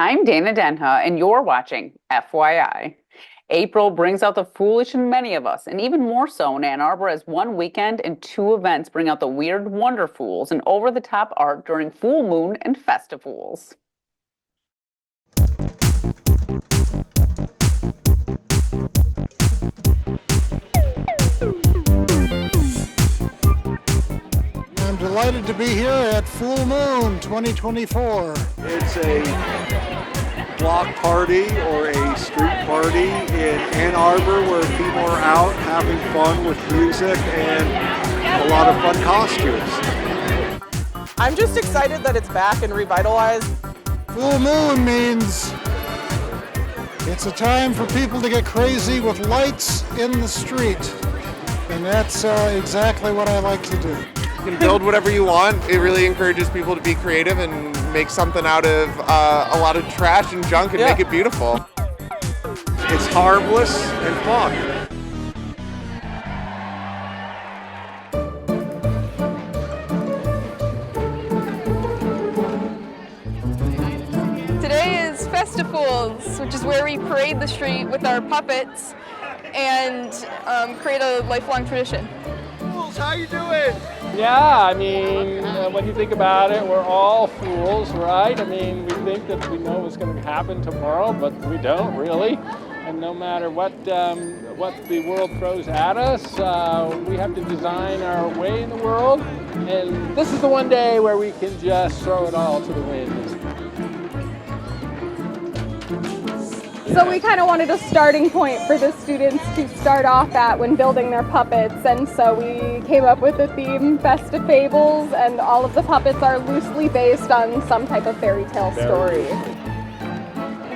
I'm Dana Denha, and you're watching FYI. April brings out the foolish in many of us, and even more so in Ann Arbor, as one weekend and two events bring out the weird wonderfools and over-the-top art during full moon and Festifools. I'm delighted to be here at Full Moon 2024. It's a block party or a street party in Ann Arbor where people are out having fun with music and a lot of fun costumes. I'm just excited that it's back and revitalized. Full Moon means it's a time for people to get crazy with lights in the street. And that's exactly what I like to do. You can build whatever you want. It really encourages people to be creative and make something out of a lot of trash and junk and make it beautiful. It's harmless and fun. Today is Festifools, which is where we parade the street with our puppets and create a lifelong tradition. Fools, how you doing? Yeah, I mean, when you think about it, we're all fools, right? I mean, we think that we know what's going to happen tomorrow, but we don't really. And no matter what the world throws at us, we have to design our way in the world. And this is the one day where we can just throw it all to the wind. So we kind of wanted a starting point for the students to start off at when building their puppets, and so we came up with the theme Festifools, and all of the puppets are loosely based on some type of fairy tale story.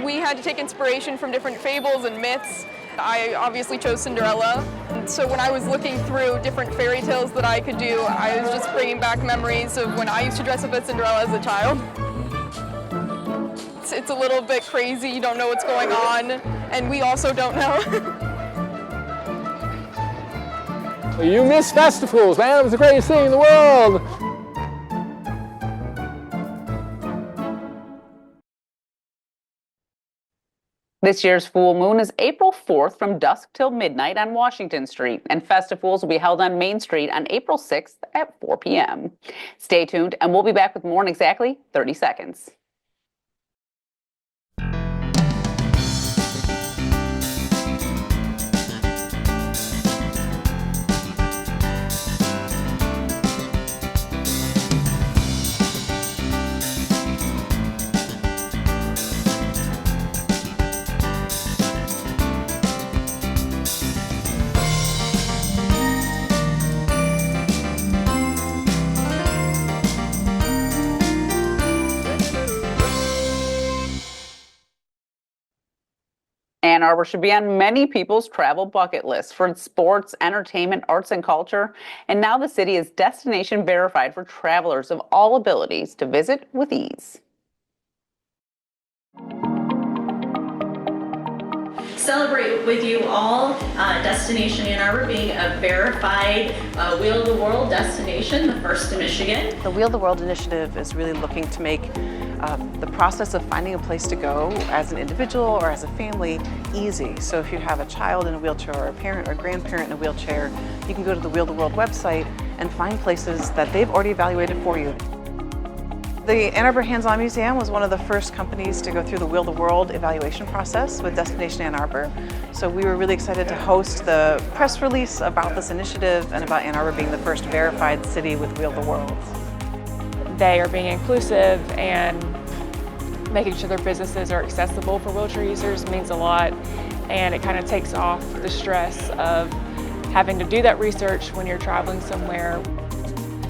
We had to take inspiration from different fables and myths. I obviously chose Cinderella. So when I was looking through different fairy tales that I could do, I was just bringing back memories of when I used to dress up as Cinderella as a child. It's a little bit crazy, you don't know what's going on, and we also don't know. You missed Festifools, man. It was the greatest thing in the world. This year's full moon is April 4th from dusk till midnight on Washington Street, and Festifools will be held on Main Street on April 6th at 4 p.m. Stay tuned, and we'll be back with more in exactly 30 seconds. Ann Arbor should be on many people's travel bucket lists for its sports, entertainment, arts, and culture. And now the city is destination verified for travelers of all abilities to visit with ease. Celebrate with you all Destination Ann Arbor being a verified Wheel of the World destination, the first in Michigan. The Wheel of the World initiative is really looking to make the process of finding a place to go as an individual or as a family easy. So if you have a child in a wheelchair or a parent or a grandparent in a wheelchair, you can go to the Wheel of the World website and find places that they've already evaluated for you. The Ann Arbor Hands-On Museum was one of the first companies to go through the Wheel of the World evaluation process with Destination Ann Arbor. So we were really excited to host the press release about this initiative and about Ann Arbor being the first verified city with Wheel of the World. They are being inclusive and making sure their businesses are accessible for wheelchair users means a lot, and it kind of takes off the stress of having to do that research when you're traveling somewhere.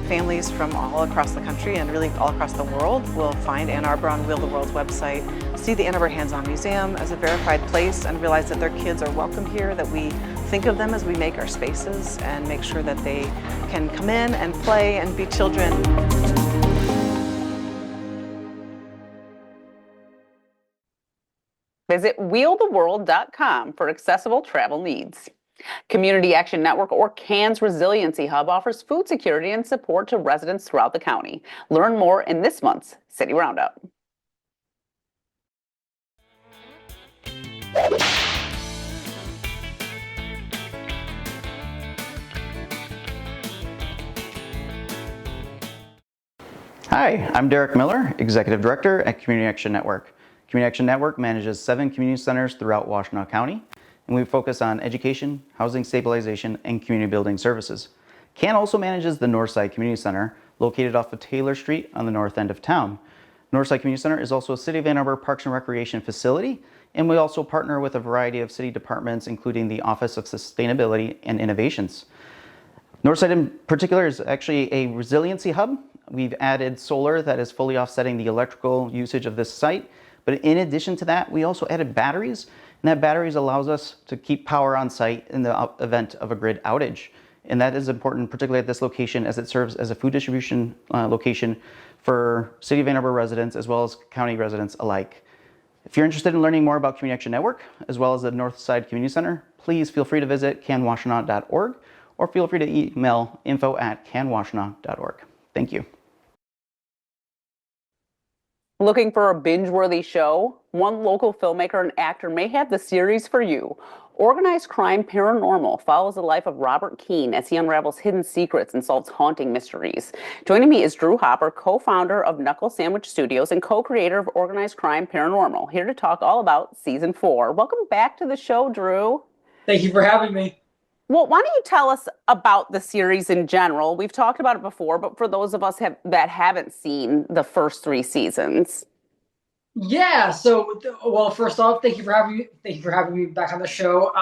Families from all across the country and really all across the world will find Ann Arbor on Wheel of the World's website, see the Ann Arbor Hands-On Museum as a verified place, and realize that their kids are welcome here, that we think of them as we make our spaces and make sure that they can come in and play and be children. Visit wheeltheworld.com for accessible travel needs. Community Action Network, or CAN's Resiliency Hub, offers food security and support to residents throughout the county. Learn more in this month's City Roundup. Hi, I'm Derek Miller, Executive Director at Community Action Network. Community Action Network manages 7 community centers throughout Washtenaw County, and we focus on education, housing stabilization, and community building services. CAN also manages the Northside Community Center, located off of Taylor Street on the north end of town. Northside Community Center is also a City of Ann Arbor Parks and Recreation facility, and we also partner with a variety of city departments, including the Office of Sustainability and Innovations. Northside in particular is actually a resiliency hub. We've added solar that is fully offsetting the electrical usage of this site. But in addition to that, we also added batteries, and that batteries allows us to keep power on site in the event of a grid outage. And that is important, particularly at this location, as it serves as a food distribution location for City of Ann Arbor residents as well as county residents alike. If you're interested in learning more about Community Action Network, as well as the Northside Community Center, please feel free to visit canwashtenaw.org or feel free to email info@canwashtenaw.org. Thank you. Looking for a binge-worthy show? One local filmmaker and actor may have the series for you. Organized Crime Paranormal follows the life of Robert Keene as he unravels hidden secrets and solves haunting mysteries. Joining me is Drew Hopper, co-founder of Knuckle Sandwich Studios and co-creator of Organized Crime Paranormal, here to talk all about season 4. Welcome back to the show, Drew. Thank you for having me. Well, why don't you tell us about the series in general? We've talked about it before, but for those of us that haven't seen the first 3 seasons. Yeah. So, well, first off, thank you for having me. Thank you for having me back on the show.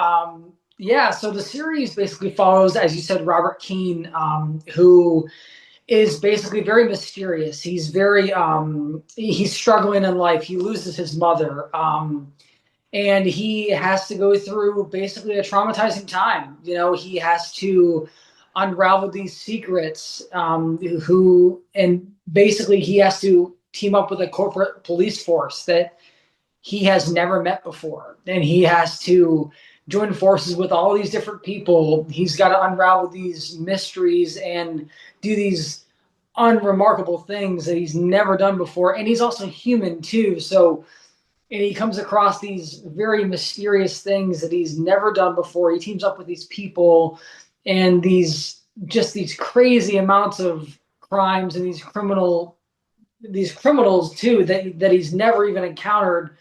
Yeah. So the series basically follows, as you said, Robert Keene, who is basically very mysterious. He's very, he's struggling in life. He loses his mother. And he has to go through basically a traumatizing time. You know, he has to unravel these secrets, and basically he has to team up with a corporate police force that he has never met before. And he has to join forces with all these different people. He's got to unravel these mysteries and do these unremarkable things that he's never done before. And he's also human too. So, and he comes across these very mysterious things that he's never done before. He teams up with these people and these crazy amounts of crimes and these criminals too that he's never even encountered.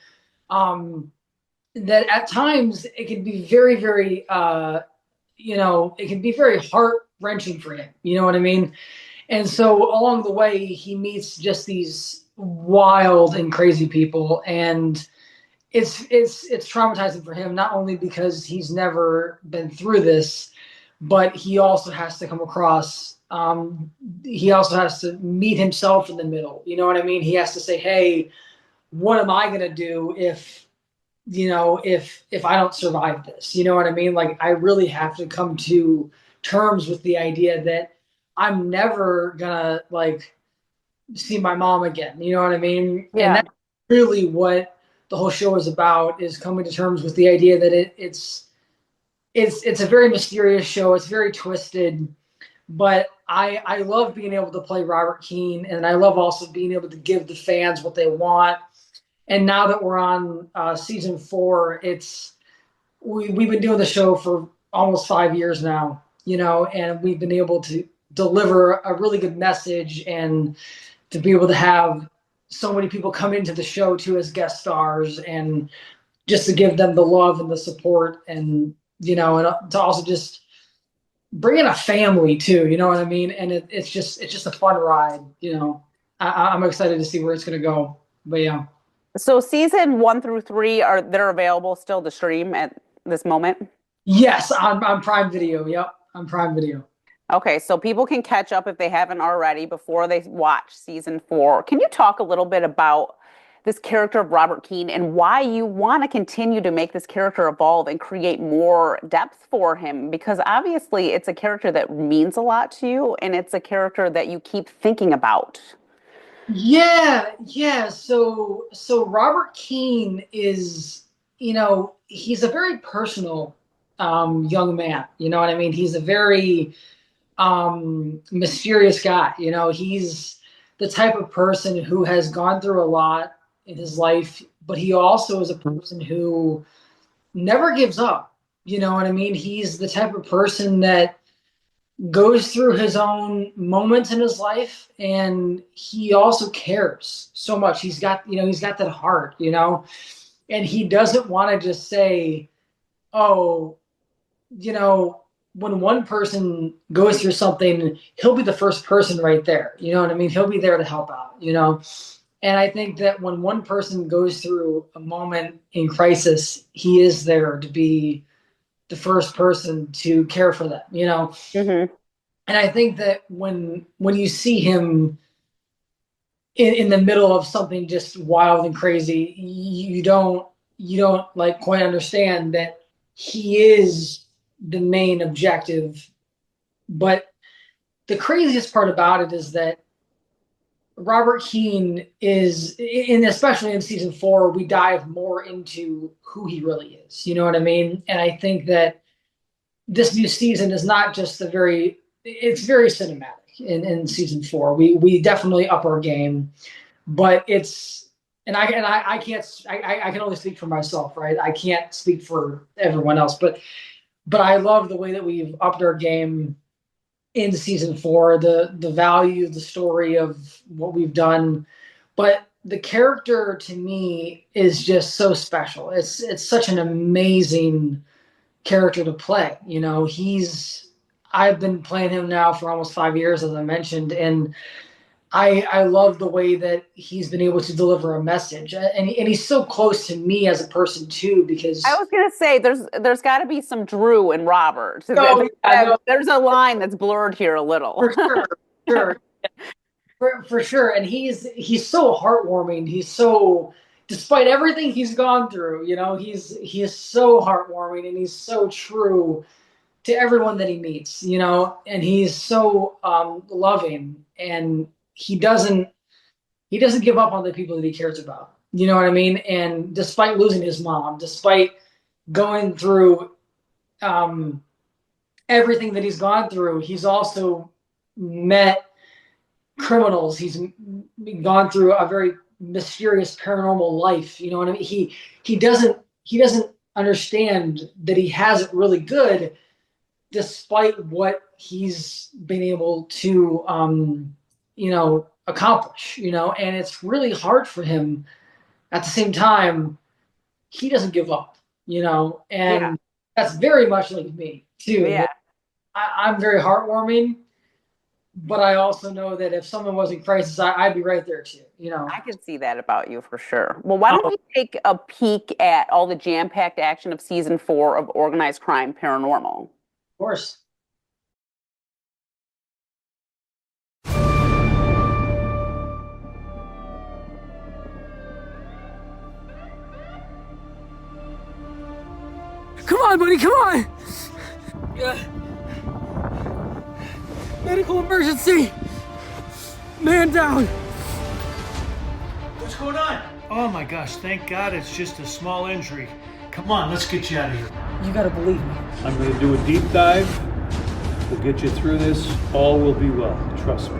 That at times it can be very, very, it can be very heart-wrenching for him. You know what I mean? And so along the way, he meets just these wild and crazy people, and it's traumatizing for him, not only because he's never been through this, but he also has to come across, he also has to meet himself in the middle. You know what I mean? He has to say, hey, what am I going to do if I don't survive this? You know what I mean? Like, I really have to come to terms with the idea that I'm never gonna see my mom again. You know what I mean? Yeah. And that's really what the whole show is about, is coming to terms with the idea that it's a very mysterious show. It's very twisted, but I love being able to play Robert Keene, and I love also being able to give the fans what they want. And now that we're on season 4, we've been doing the show for almost 5 years now, and we've been able to deliver a really good message, and to be able to have so many people come into the show too as guest stars, and just to give them the love and the support, and and to also just bring in a family too. You know what I mean? And it's just a fun ride. I'm excited to see where it's going to go. But yeah. So season 1 through 3 they're available still to stream at this moment? Yes, on Prime Video. Yep, on Prime Video. Okay, so people can catch up if they haven't already before they watch season 4. Can you talk a little bit about this character of Robert Keene and why you want to continue to make this character evolve and create more depth for him? Because obviously it's a character that means a lot to you, and it's a character that you keep thinking about. Yeah. So Robert Keene is, he's a very personal young man. You know what I mean? He's a very mysterious guy. He's the type of person who has gone through a lot in his life, but he also is a person who never gives up. You know what I mean? He's the type of person that goes through his own moments in his life, and he also cares so much. He's got that heart, and he doesn't want to just say, oh, when one person goes through something, he'll be the first person right there. You know what I mean? He'll be there to help out, And I think that when one person goes through a moment in crisis, he is there to be the first person to care for them, Mm-hmm. And I think that when you see him in the middle of something just wild and crazy, you don't like quite understand that he is the main objective. But the craziest part about it is that Robert Keane is, especially in season 4, we dive more into who he really is. You know what I mean? And I think that this new season is not just it's very cinematic in season 4. We definitely up our game, but I can only speak for myself, right? I can't speak for everyone else, but I love the way that we've upped our game in season 4, the value, the story of what we've done, but the character to me is just so special. It's such an amazing character to play. I've been playing him now for almost 5 years, as I mentioned, and I love the way that he's been able to deliver a message, and he's so close to me as a person too. Because I was gonna say there's got to be some Drew and Robert. No, There's a line that's blurred here a little. For sure. For sure, and he's so heartwarming. He's so, despite everything he's gone through, he is so heartwarming, and he's so true to everyone that he meets, and he's so loving, and he doesn't give up on the people that he cares about. You know what I mean? And despite losing his mom, despite going through everything that he's gone through, he's also met criminals. He's gone through a very mysterious paranormal life. You know what I mean? He doesn't understand that he has it really good, despite what he's been able to accomplish. And it's really hard for him. At the same time, he doesn't give up. And that's very much like me too. Yeah. I'm very heartwarming, but I also know that if someone was in crisis, I'd be right there too. I can see that about you for sure. Well, why don't we take a peek at all the jam-packed action of season 4 of Organized Crime Paranormal? Of course. Come on, buddy, come on! Medical emergency! Man down! What's going on? Oh my gosh, thank God it's just a small injury. Come on, let's get you out of here. You gotta believe me. I'm gonna do a deep dive. We'll get you through this. All will be well, trust me.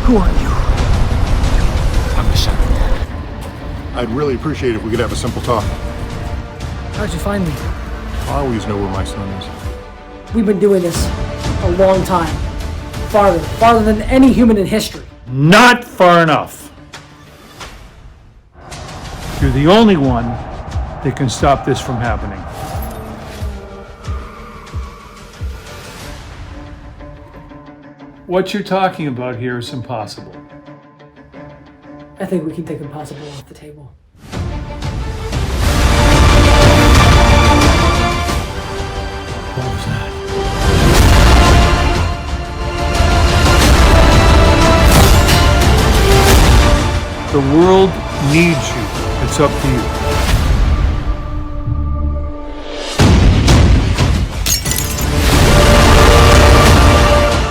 Who are you? I'm the son. I'd really appreciate it if we could have a simple talk. How'd you find me? I always know where my son is. We've been doing this a long time. Farther than any human in history. Not far enough. You're the only one that can stop this from happening. What you're talking about here is impossible. I think we can take impossible off the table. What was that? The world needs you. It's up to you.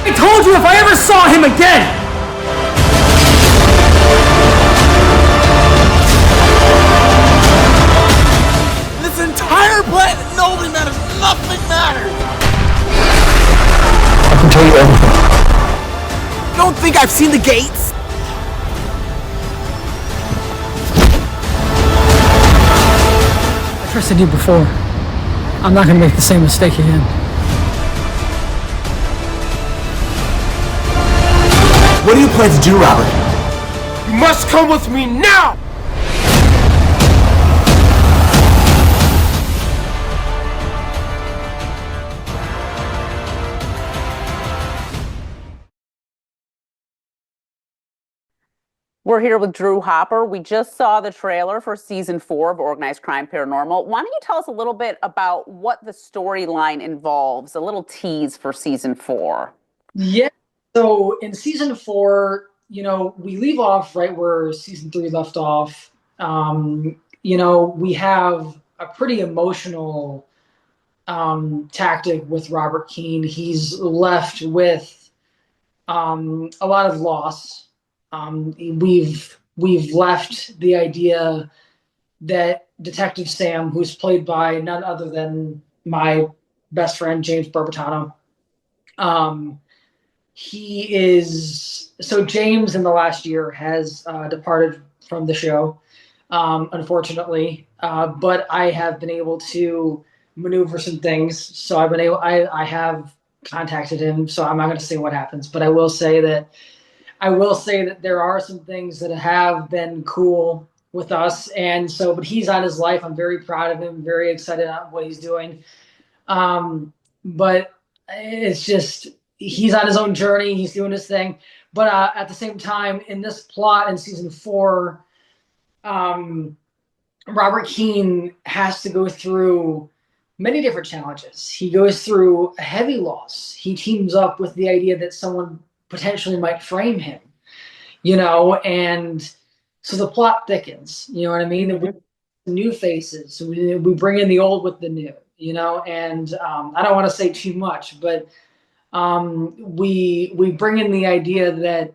I told you if I ever saw him again! This entire planet, nobody matters, nothing matters! I can tell you everything. You don't think I've seen the gates? trusted you before. I'm not going to make the same mistake again. What do you plan to do, Robert? You must come with me now! We're here with Drew Hopper. We just saw the trailer for season 4 of Organized Crime Paranormal. Why don't you tell us a little bit about what the storyline involves, a little tease for season 4? Yeah. So in season 4, we leave off right where season 3 left off. We have a pretty emotional tactic with Robert Keene. He's left with a lot of loss. We've left the idea that Detective Sam, who's played by none other than my best friend James Barbatano, James in the last year has departed from the show, unfortunately. But I have been able to maneuver some things. So I have contacted him. So I'm not going to say what happens, but I will say that there are some things that have been cool with us. And so, but he's on his life. I'm very proud of him, very excited about what he's doing. But it's just, he's on his own journey. He's doing his thing. But at the same time, in this plot in season 4, Robert Keene has to go through many different challenges. He goes through a heavy loss. He teams up with the idea that someone potentially might frame him, and so the plot thickens, you know what I mean? Mm-hmm. New faces. We bring in the old with the new, and I don't want to say too much, but we bring in the idea that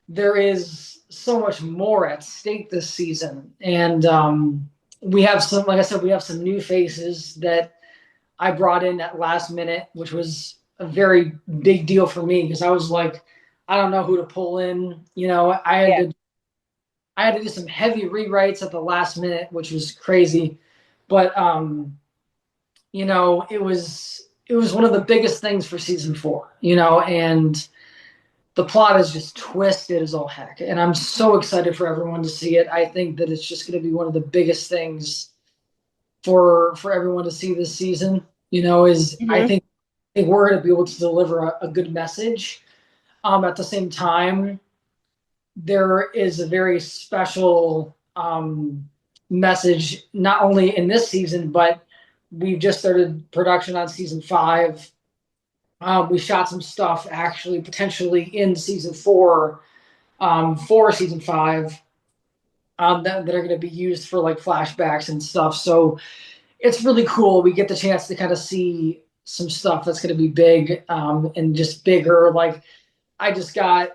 there is so much more at stake this season. And we have some, like I said, we have some new faces that I brought in at last minute, which was a very big deal for me because I was like, I don't know who to pull in. I had to do some heavy rewrites at the last minute, which was crazy. But it was one of the biggest things for season 4, and the plot is just twisted as all heck. And I'm so excited for everyone to see it. I think that it's just going to be one of the biggest things for everyone to see this season, mm-hmm. I think we're going to be able to deliver a good message. At the same time, there is a very special message, not only in this season, but we've just started production on season 5. We shot some stuff actually potentially in season 4 for season 5 that are going to be used for like flashbacks and stuff. So it's really cool. We get the chance to kind of see some stuff that's going to be big and just bigger. Like I just got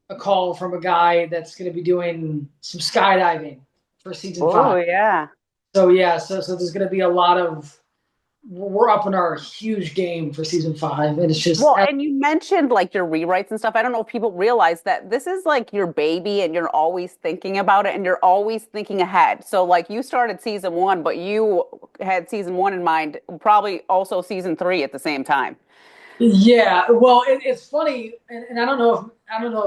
a call from a guy that's going to be doing some skydiving for season 5. Oh yeah. So there's going to be a lot of, we're up in our huge game for season 5, and it's just and you mentioned like your rewrites and stuff. I don't know if people realize that this is like your baby and you're always thinking about it and you're always thinking ahead. So like you started season 1, but you had season 1 in mind, probably also season 3 at the same time. Yeah, well, it's funny, and I don't know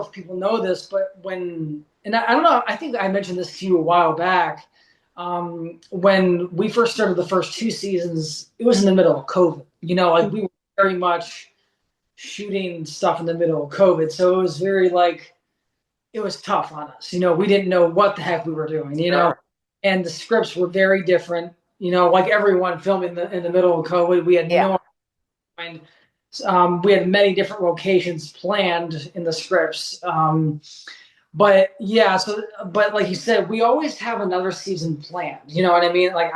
if people know this, but I don't know, I think I mentioned this to you a while back. When we first started the first 2 seasons, it was in the middle of COVID. Like we were very much shooting stuff in the middle of COVID, so it was very it was tough on us. We didn't know what the heck we were doing. And the scripts were very different. Like everyone filming in the middle of COVID, we had no mind. We had many different locations planned in the scripts. But like you said, we always have another season planned. You know what I mean? Like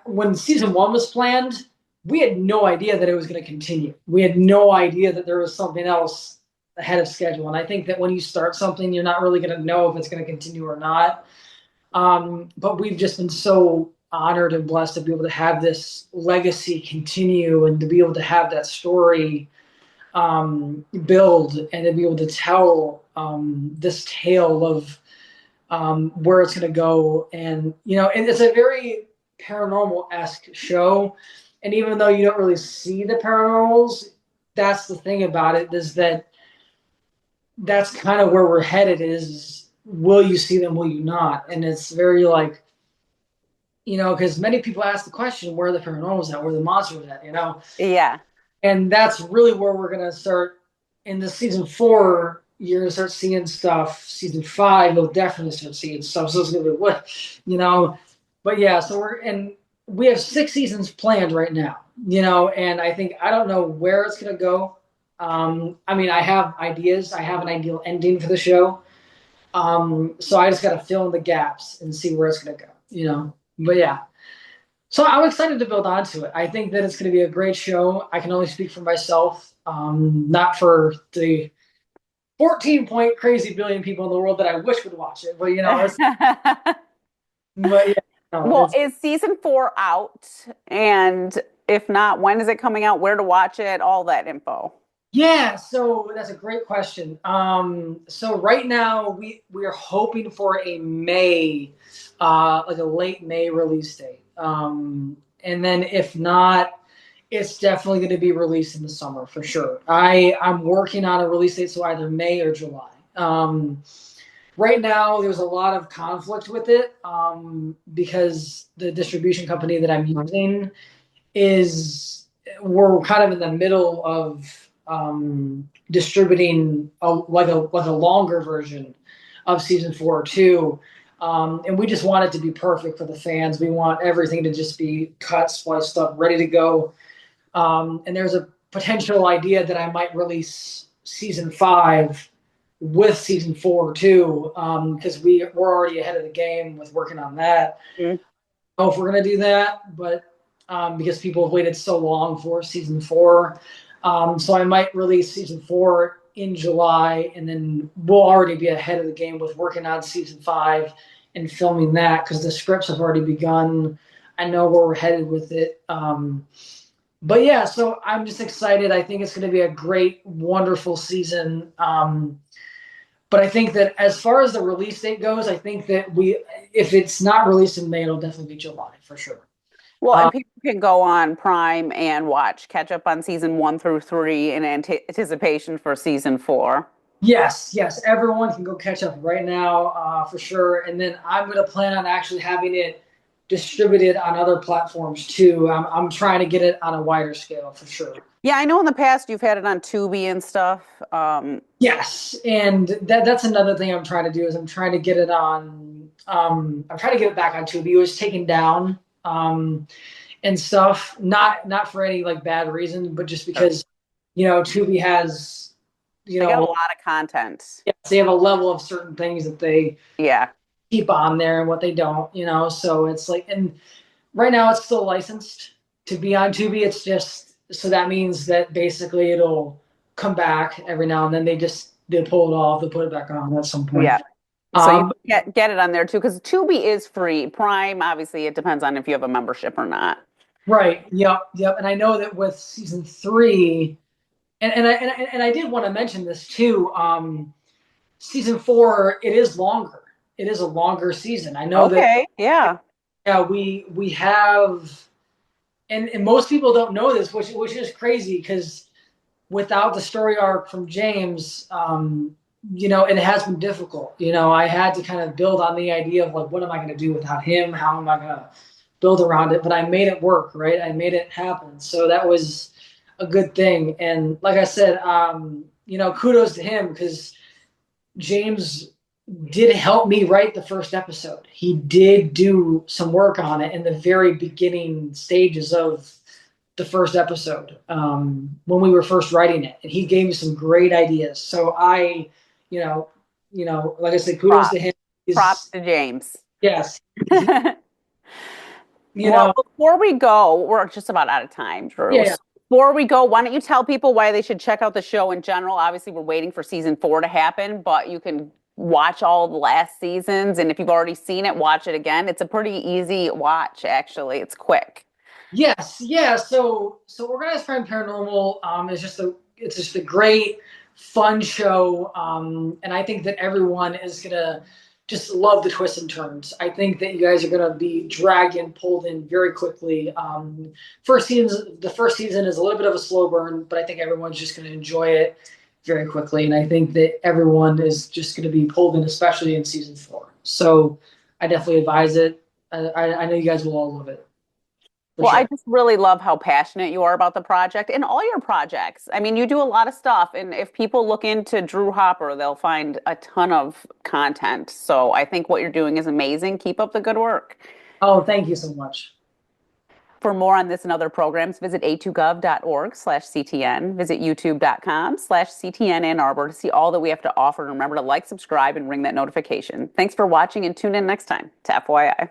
when season 1 was planned, we had no idea that it was going to continue. We had no idea that there was something else ahead of schedule. And I think that when you start something, you're not really going to know if it's going to continue or not. But we've just been so honored and blessed to be able to have this legacy continue and to be able to have that story build and to be able to tell this tale of where it's going to go. And, and it's a very paranormal-esque show. And even though you don't really see the paranormals, that's the thing about it, is that that's kind of where we're headed, is will you see them, will you not? And it's very like, because many people ask the question, where are the paranormals at? Where are the monsters at? Yeah. And that's really where we're going to start in the season 4. You're going to start seeing stuff. Season 5, you'll definitely start seeing stuff. So it's going to be what, but yeah, so we have 6 seasons planned right now, and I don't know where it's going to go. I have ideas. I have an ideal ending for the show. So I just got to fill in the gaps and see where it's going to go, but yeah. So I'm excited to build onto it. I think that it's going to be a great show. I can only speak for myself, not for the 14 crazy billion people in the world that I wish would watch it. But but yeah. Well, is season 4 out? And if not, when is it coming out? Where to watch it? All that info. Yeah, so that's a great question. So right now we are hoping for a May, like a late May release date. And then if not, it's definitely going to be released in the summer for sure. I'm working on a release date, so either May or July. Right now, there's a lot of conflict with it because the distribution company that I'm using we're kind of in the middle of distributing a longer version of season 4 too. And we just want it to be perfect for the fans. We want everything to just be cut, spliced up, ready to go. And there's a potential idea that I might release season 5 with season 4 too, because we're already ahead of the game with working on that. I don't know if we're gonna do that, but because people have waited so long for season 4, so I might release season 4 in July, and then we'll already be ahead of the game with working on season 5 and filming that, because the scripts have already begun. I know where we're headed with it. But yeah, so I'm just excited. I think it's going to be a great, wonderful season. But I think that as far as the release date goes, I think that if it's not released in May, it'll definitely be July for sure. Well, and people can go on Prime and catch up on season 1 through 3 in anticipation for season 4. Yes, everyone can go catch up right now for sure. And then I'm going to plan on actually having it distributed on other platforms too. I'm trying to get it on a wider scale for sure. Yeah, I know in the past you've had it on Tubi and stuff. Yes, and that's another thing I'm trying to do, is I'm trying to get it on. I'm trying to get it back on Tubi. It was taken down and stuff, not for any like bad reason, but just because Tubi has they got a lot of content. Yes, they have a level of certain things that they keep on there and what they don't, so it's like, and right now it's still licensed to be on Tubi. It's just, so that means that basically it'll come back every now and then. They'll pull it off, they'll put it back on at some point. Yeah. So you get it on there too, because Tubi is free. Prime, obviously, it depends on if you have a membership or not. Right. Yep. And I know that with season 3, and I did want to mention this too. Season 4, it is longer. It is a longer season. I know that. Yeah. Yeah. We have, and most people don't know this, which is crazy, because without the story arc from James, it has been difficult. I had to kind of build on the idea of like, what am I going to do without him? How am I going to build around it? But I made it work, right? I made it happen. So that was a good thing. And like I said, kudos to him, because James did help me write the first episode. He did do some work on it in the very beginning stages of the first episode, when we were first writing it, and he gave me some great ideas. So I, like I said, kudos to him. Props to James. Yes. Well, before we go, we're just about out of time, Drew. Yeah. Before we go, why don't you tell people why they should check out the show in general? Obviously, we're waiting for season 4 to happen, but you can watch all the last seasons, and if you've already seen it, watch it again. It's a pretty easy watch, actually. It's quick. Yes, yeah. So Organized Crime Paranormal is just a great, fun show, and I think that everyone is gonna just love the twists and turns. I think that you guys are going to be dragged in, pulled in very quickly. The first season is a little bit of a slow burn, but I think everyone's just going to enjoy it very quickly. And I think that everyone is just going to be pulled in, especially in season 4. So I definitely advise it. I know you guys will all love it. Well, I just really love how passionate you are about the project and all your projects. I mean, you do a lot of stuff, and if people look into Drew Hopper, they'll find a ton of content. So I think what you're doing is amazing. Keep up the good work. Oh, thank you so much. For more on this and other programs, visit a2gov.org/CTN. Visit youtube.com/CTN Ann Arbor to see all that we have to offer. And remember to like, subscribe, and ring that notification. Thanks for watching, and tune in next time to FYI.